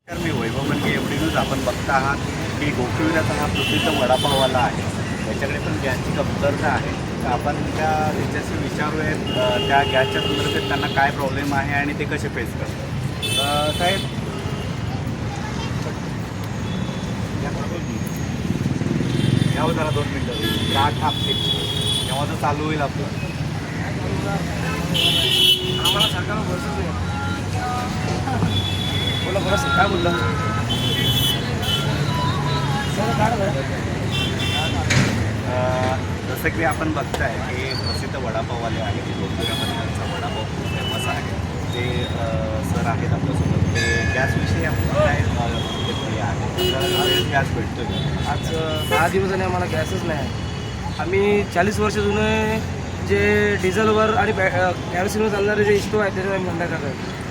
तर मी वैभव म्हणजे एवढी न्यूज आपण बघता आहात की गोकुळविराचा हा प्रसिद्ध वडापाववाला आहे. त्याच्याकडे पण गॅसची कमतरता आहे. तर आपण त्या त्याच्याशी विचारूयात त्या गॅसच्या संदर्भात त्यांना काय प्रॉब्लेम आहे आणि ते कसे फेस करतात. साहेब यावं जरा 2 मिनटं गाठ थांबते तेव्हा तर चालू होईल आपलं. आम्हाला सरकारला भरोसाच नाही. बोला बोला सर, काय बोलला सर? जसं की आपण बघताय की प्रसिद्ध वडापाववाले आहे की गोकुळामध्ये त्यांचा वडापाव खूप फेमस आहे. ते सर आहेत आपल्यासोबत. ते गॅसविषयी आपण काय प्रतिक्रिया आहे? तर गॅस भेटतो आज 10 दिवस झाले आम्हाला गॅसच नाही आहे. आम्ही 40 वर्ष जुने जे डिझेलवर आणि कॅरोसिनवर चालणारे जे स्टोव आहेत त्याच्यावर आम्ही धंदा करतो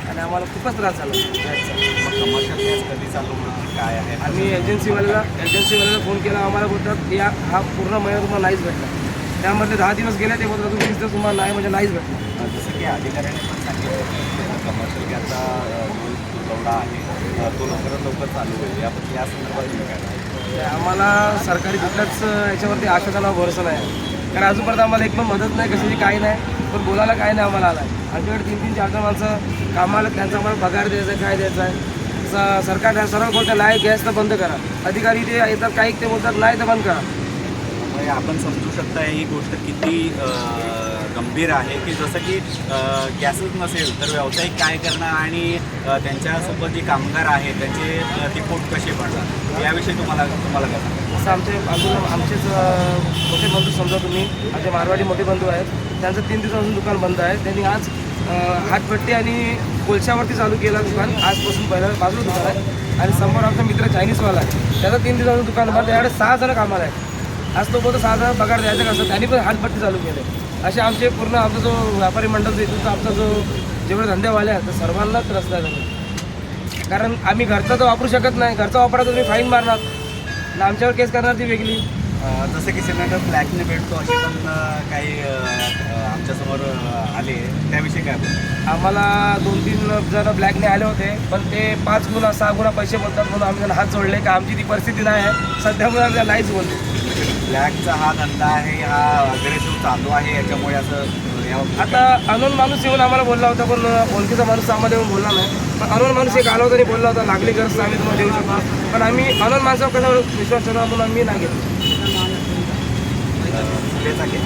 आणि आम्हाला खूपच त्रास झाला गॅसचा. मग कमर्शियल गॅस कधी चालू होती काय आहे? आम्ही एजन्सीवाल्याला फोन केला. आम्हाला बोलतात या हा पूर्ण महिना तुम्हाला नाहीच भेटला. त्यामधले 10 दिवस गेले ते बोलतात अजून 20 दिवस तुम्हाला नाही म्हणजे नाहीच भेटला. जसं की अधिकाऱ्याने पण सांगितलं की कमर्शियल गॅसचा जो तुटवडा आहे तो लवकरात लवकर चालू होईल. या संदर्भात तुम्ही काय सांगाल? ते आम्हाला सरकारी कुठल्याच याच्यावरती आश्वासनावर भरोसा नाही. कारण अजूनपर्यंत आम्हाला एक पण मदत नाही, कशाची काही नाही. पण बोलायला काय नाही आम्हाला आला. आमच्याकडे 3-3, 4-4 माणसं कामाला, त्यांचा आम्हाला पगार द्यायचा आहे, काय द्यायचं आहे. सरकार सरळ बोलतं नाही गॅस तर बंद करा. अधिकारी ते येतात काही ते बोलतात नाही तर बंद करा. म्हणजे आपण समजू शकता ही गोष्ट किती गंभीर आहे की जसं की गॅसच नसेल तर व्यावसायिक काय करणार आणि त्यांच्यासोबत जे कामगार आहेत त्यांचे ते पोट कसे पडतात याविषयी तुम्हाला काय सांगाल? असं आमचेच मोठे बंधू समजा तुम्ही, आमचे मारवाडी मोठे बंधू आहेत. त्यांचं 3 दिवसापासून दुकान बंद आहे. त्यांनी आज हातपट्टी आणि कोळशावरती चालू केलं दुकान. आजपासून पहिलं बाजूला दुकान आहे आणि समोर आमचा मित्र चायनीजवाला आहे. त्याचं 3 दिवसापासून दुकान बंद. त्याकडे 6 जण कामाला आहेत. आज तो बोलतो 6 जण पगार द्यायचं कसं, त्यांनी पण हातपट्टी चालू केले. असे आमचे पूर्ण आमचा जो व्यापारी मंडळ इथून आमचा जो जेवढे धंदेवाले आहेत तर सर्वांनाच त्रास झाला. कारण आम्ही घरचा तर वापरू शकत नाही. घरचा वापरा तर तुम्ही फाईन मारणार आणि आमच्यावर केस करणार ती वेगळी. जसं की सिलेंडर ब्लॅकने भेटतो असे पण काही आमच्यासमोर आले त्याविषयी काय बोलतो? आम्हाला 2-3 जण ब्लॅकने आले होते, पण ते 5 गुणा 6 गुणा पैसे बोलतात म्हणून आम्ही त्यांना हात जोडले का आमची ती परिस्थिती नाही आहे सध्यामुळे आम्ही नाहीच बोलतो. ब्लॅकचा हा धंदा आहे, हा अग्रेसिव्ह चालू आहे, याच्यामुळे असं आता अनोन माणूस येऊन आम्हाला बोलला होता, पण ओळखीचा माणूस आम्हाला येऊन बोलला नाही. पण अनोन माणूस एक आला होता आणि बोलला होता लागली गरज आम्ही तुम्हाला देऊ शकतो. पण आम्ही अनोन माणसावर कसा विश्वास ठेवला म्हणून आम्ही नाही घेतो. तेच आहे.